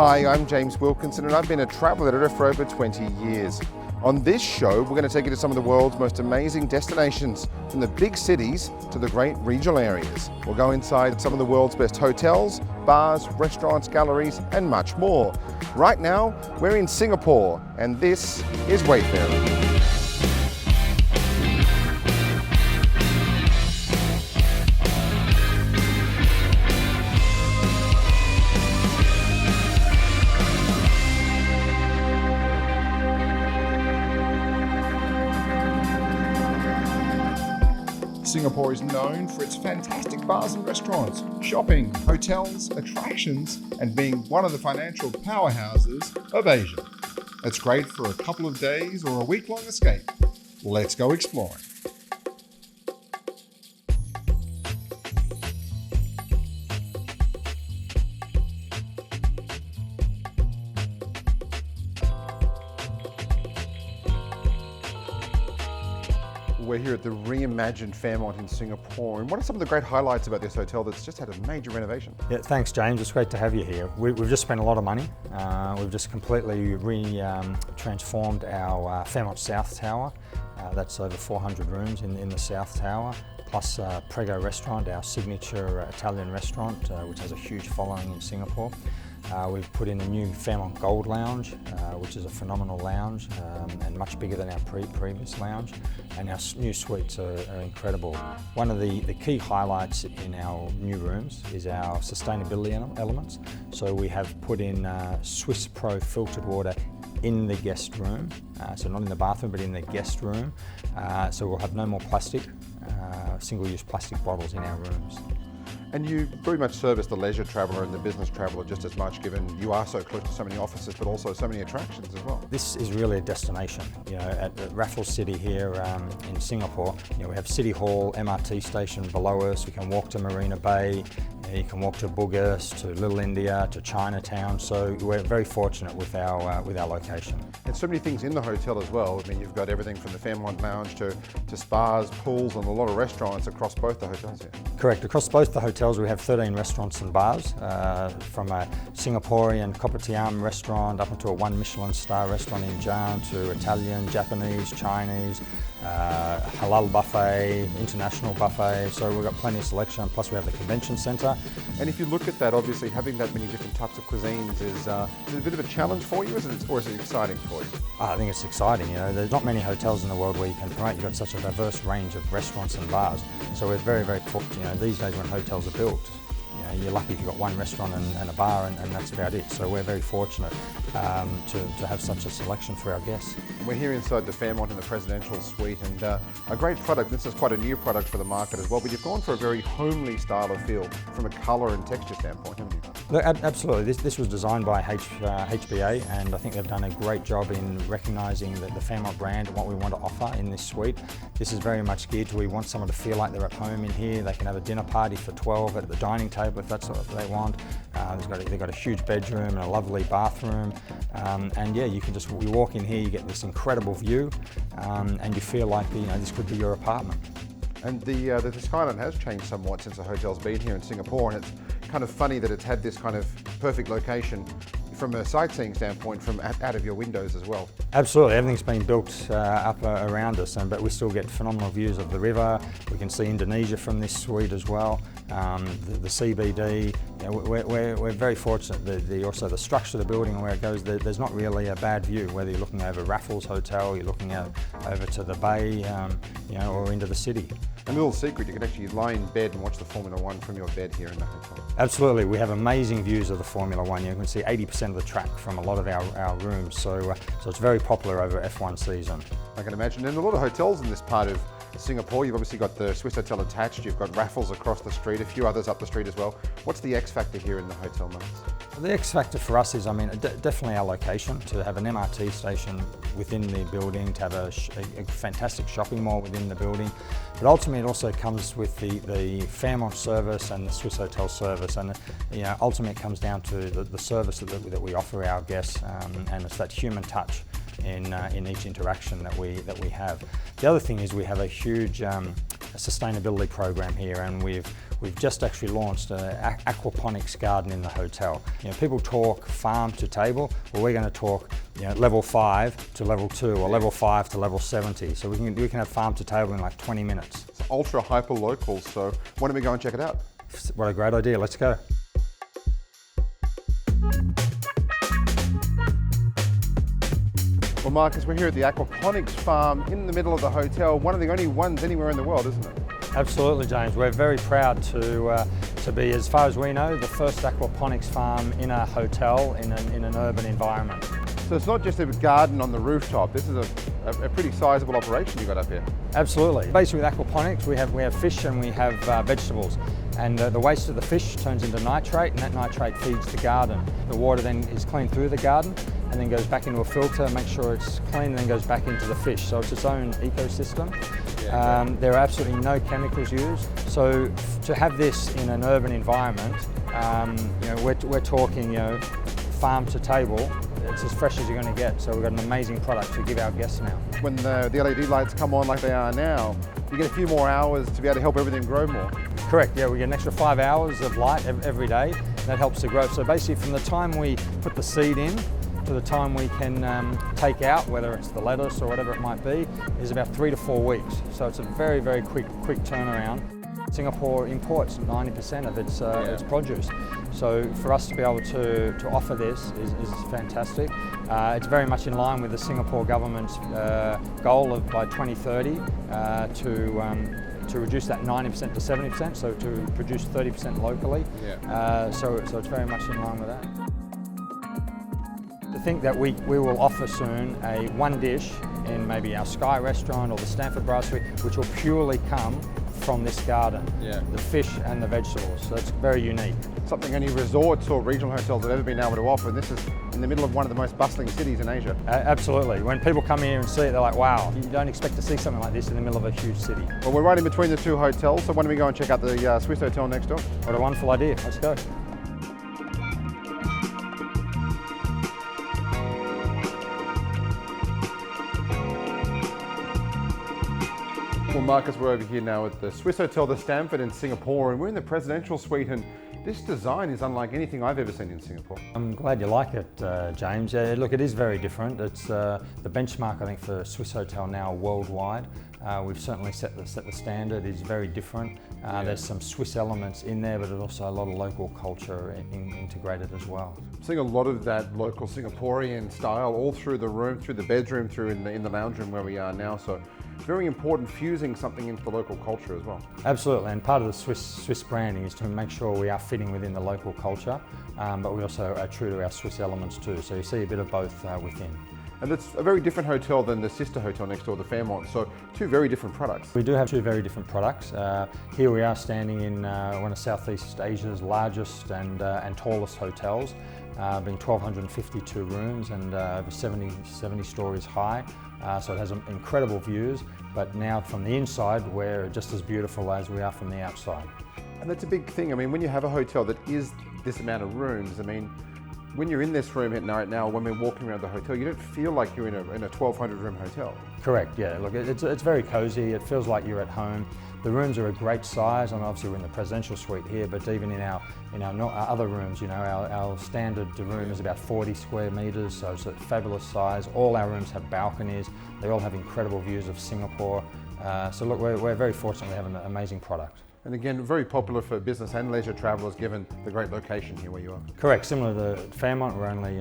Hi, I'm James Wilkinson and I've been a travel editor for over 20 years. On this show, we're going to take you to some of the world's most amazing destinations, from the big cities to the great regional areas. We'll go inside some of the world's best hotels, bars, restaurants, galleries, and much more. Right now, we're in Singapore, and this is Wayfarer. Singapore is known for its fantastic bars and restaurants, shopping, hotels, attractions, and being one of the financial powerhouses of Asia. It's great for a couple of days or a week-long escape. Let's go exploring. We're here at the Reimagined Fairmont in Singapore, and what are some of the great highlights about this hotel that's just had a major renovation? Yeah, thanks James, it's great to have you here. We've just spent a lot of money. We've just completely transformed our Fairmont South Tower. That's over 400 rooms in the South Tower, plus Prego restaurant, our signature Italian restaurant, which has a huge following in Singapore. We've put in a new Fairmont Gold Lounge, which is a phenomenal lounge and much bigger than our previous lounge. And our new suites are incredible. One of the key highlights in our new rooms is our sustainability elements. So we have put in Swiss Pro filtered water in the guest room, so not in the bathroom but in the guest room. So we'll have no more plastic, single-use plastic bottles in our rooms. And you very much service the leisure traveller and the business traveller just as much, given you are so close to so many offices but also so many attractions as well. This is really a destination. You know, at Raffles City here in Singapore, you know, we have City Hall, MRT station below us. We can walk to Marina Bay. You can walk to Bugis, to Little India, to Chinatown. So we're very fortunate with our location. And so many things in the hotel as well. I mean, you've got everything from the Fairmont Lounge to spas, pools, and a lot of restaurants across both the hotels here. Correct. Across both the hotels, we have 13 restaurants and bars, from a Singaporean Kopitiam restaurant up into a 1 Michelin star restaurant in Jian, to Italian, Japanese, Chinese, halal buffet, international buffet. So we've got plenty of selection. Plus we have the convention centre. And if you look at that, obviously having that many different types of cuisines is it a bit of a challenge for you, or is it exciting for you? I think it's exciting. You know, there's not many hotels in the world where you can promote. You've got such a diverse range of restaurants and bars. So we're very, very fortunate. You know, these days when hotels are built, you know, you're lucky if you've got one restaurant and a bar, and that's about it. So we're very fortunate to have such a selection for our guests. We're here inside the Fairmont in the Presidential Suite, and a great product. This is quite a new product for the market as well, but you've gone for a very homely style of feel from a colour and texture standpoint, haven't you? Look, absolutely. This was designed by HBA, and I think they've done a great job in recognising the Fairmont brand and what we want to offer in this suite. This is very much geared to, we want someone to feel like they're at home in here. They can have a dinner party for 12 at the dining table if that's what they want. They've got a huge bedroom and a lovely bathroom, and yeah, you walk in here, you get this incredible view, and you feel like this could be your apartment. And the skyline has changed somewhat since the hotel's been here in Singapore, and it's kind of funny that it's had this kind of perfect location from a sightseeing standpoint from out of your windows as well. Absolutely, everything's been built up around us, but we still get phenomenal views of the river. We can see Indonesia from this suite as well, the CBD. You know, we're very fortunate. Also the structure of the building and where it goes, there's not really a bad view, whether you're looking over Raffles Hotel, you're looking out over to the bay, or into the city. A little secret, you can actually lie in bed and watch the Formula One from your bed here in the hotel. Absolutely, we have amazing views of the Formula One. You can see 80% of the track from a lot of our rooms, so it's very popular over F1 season. I can imagine, and a lot of hotels in this part of Singapore. You've obviously got the Swissotel attached, you've got Raffles across the street, a few others up the street as well. What's the X factor here in the hotel, Marcus? The X factor for us is, definitely our location, to have an MRT station within the building, to have a fantastic shopping mall within the building. But ultimately it also comes with the Fairmont service and the Swissotel service, and ultimately it comes down to the service that we offer our guests, and it's that human touch in each interaction that we have. The other thing is we have a huge sustainability program here, and we've just actually launched an aquaponics garden in the hotel. People talk farm to table. Well, we're going to talk level 5 to level 2 or level 5 to level 70. So we can have farm to table in like 20 minutes. It's ultra hyper local. So why don't we go and check it out? What a great idea. Let's go. Well, Marcus, we're here at the Aquaponics Farm in the middle of the hotel. One of the only ones anywhere in the world, isn't it? Absolutely, James. We're very proud to be, as far as we know, the first aquaponics farm in a hotel in an urban environment. So it's not just a garden on the rooftop. This is a pretty sizable operation you got up here. Absolutely. Basically, with aquaponics, we have fish and we have vegetables. And the waste of the fish turns into nitrate, and that nitrate feeds the garden. The water then is cleaned through the garden and then goes back into a filter, make sure it's clean, and then goes back into the fish. So it's its own ecosystem. There are absolutely no chemicals used. So to have this in an urban environment, we're talking farm to table. It's as fresh as you're going to get. So we've got an amazing product to give our guests now. When the LED lights come on like they are now, you get a few more hours to be able to help everything grow more. Correct, yeah, we get an extra 5 hours of light every day. That helps the growth. So basically from the time we put the seed in to the time we can take out, whether it's the lettuce or whatever it might be, is about 3 to 4 weeks. So it's a very, very quick turnaround. Singapore imports 90% of its produce. So for us to be able to offer this is fantastic. It's very much in line with the Singapore government's goal of by 2030 to reduce that 90% to 70%, so to produce 30% locally. So it's very much in line with that. To think that we will offer soon a one dish in maybe our Sky restaurant or the Stamford brasserie, which will purely come from this garden, the fish and the vegetables. So it's very unique. Something only resorts or regional hotels have ever been able to offer, and this is in the middle of one of the most bustling cities in Asia. Absolutely. When people come here and see it, they're like, wow, you don't expect to see something like this in the middle of a huge city. Well, we're right in between the two hotels, so why don't we go and check out the Swissotel next door? What a wonderful idea. Let's go. Well, Marcus, we're over here now at the Swissotel, the Stamford in Singapore, and we're in the presidential suite, and this design is unlike anything I've ever seen in Singapore. I'm glad you like it, James. Yeah, look, it is very different. It's the benchmark, I think, for Swissotel now worldwide. We've certainly set the standard. It's very different. There's some Swiss elements in there, but there's also a lot of local culture integrated as well. I'm seeing a lot of that local Singaporean style all through the room, through the bedroom, through in the lounge room where we are now. So very important, fusing something into the local culture as well. Absolutely, and part of the Swiss branding is to make sure we are fitting within the local culture, but we also are true to our Swiss elements too. So you see a bit of both within. And it's a very different hotel than the sister hotel next door, the Fairmont. So two very different products. We do have two very different products. Here we are standing in one of Southeast Asia's largest and tallest hotels, being 1,252 rooms and over 70 stories high. So it has incredible views, but now from the inside, we're just as beautiful as we are from the outside. And that's a big thing. I mean, when you have a hotel that is this amount of rooms, I mean, when you're in this room at night now, when we're walking around the hotel, you don't feel like you're in a 1,200 room hotel. Correct, yeah. Look, it's very cozy. It feels like you're at home. The rooms are a great size, and obviously we're in the presidential suite here, but even in our other rooms, our standard room is about 40 square metres, so it's a fabulous size. All our rooms have balconies. They all have incredible views of Singapore. So look, we're very fortunate we have an amazing product. And again, very popular for business and leisure travellers given the great location here where you are. Correct, similar to Fairmont, we're only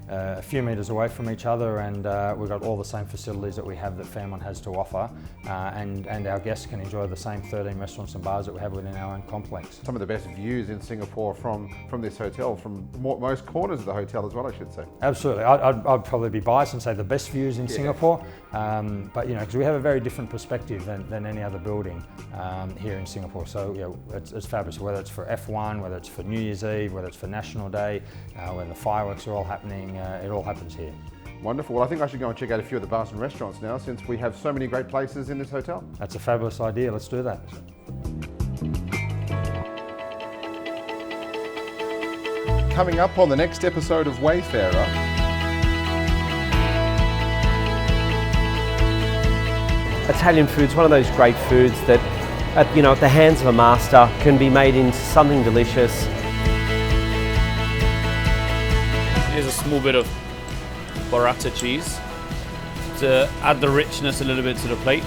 a few metres away from each other, and we've got all the same facilities that we have that Fairmont has to offer, and our guests can enjoy the same 13 restaurants and bars that we have within our own complex. Some of the best views in Singapore from this hotel, from most corners of the hotel as well, I should say. Absolutely, I'd probably be biased and say the best views in Singapore, but because we have a very different perspective than any other building here in Singapore. So it's fabulous, whether it's for F1, whether it's for New Year's Eve, whether it's for National Day, when the fireworks are all happening, it all happens here. Wonderful. Well, I think I should go and check out a few of the bars and restaurants now, since we have so many great places in this hotel. That's a fabulous idea. Let's do that. Coming up on the next episode of Wayfarer, Italian food's one of those great foods that at the hands of a master, can be made into something delicious. Here's a small bit of burrata cheese to add the richness a little bit to the plate.